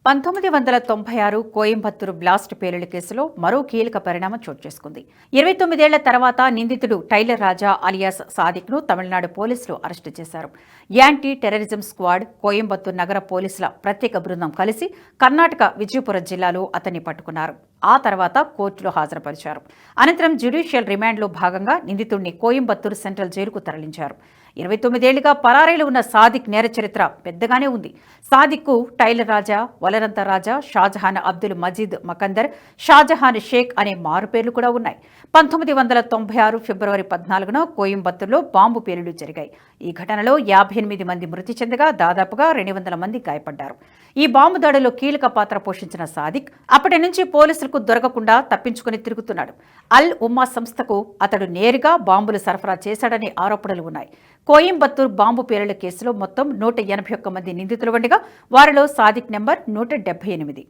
1996 Coimbatore blast పేలుళ్ల కేసులో మరో కీలక పరిణామం చోటు చేసుకుంది. 29 ఏళ్ల తర్వాత నిందితుడు టైలర్ రాజా అలియాస్ సాదిక్ను తమిళనాడు పోలీసులు అరెస్టు చేశారు. యాంటీ టెర్రరిజం స్క్వాడ్, కోయంబత్తూరు నగర పోలీసుల ప్రత్యేక బృందం కలిసి కర్ణాటక విజయపురం జిల్లాలో అతన్ని పట్టుకున్నారు. ఆ తర్వాత కోర్టులో హాజరుపరిచారు. అనంతరం జ్యుడిషియల్ రిమాండ్లో భాగంగా నిందితుడిని కోయంబత్తూరు సెంట్రల్ జైలుకు తరలించారు. 29 ఏళ్లుగా పరారీలో ఉన్న సాదిక్ నేర చరిత్ర పెద్దగానే ఉంది. సాదిక్కు టైలర్ రాజా, వలరంత రాజా, షాజహాన్ అబ్దుల్ మజీద్ మకందర్, షాజహాన్ షేక్ అనే మారుపేర్లు కూడా ఉన్నాయి. 1996 ఫిబ్రవరి 14న కోయంబత్తూరులో బాంబు పేలుళ్లు జరిగాయి. ఈ ఘటనలో 58 మంది మృతి చెందగా దాదాపుగా 200 మంది గాయపడ్డారు. ఈ బాంబు దాడిలో కీలక పాత్ర పోషించిన సాదిక్ అప్పటి నుంచి పోలీసులకు దొరకకుండా తప్పించుకుని తిరుగుతున్నాడు. అల్ ఉమ్మా సంస్థకు అతడు నేరుగా బాంబులు సరఫరా చేశాడనే ఆరోపణలు ఉన్నాయి. కోయంబత్తూరు బాంబు పేలుళ్ల కేసులో మొత్తం 181 మంది నిందితులు ఉండగా వారిలో సాదిక్ నెంబర్ 178.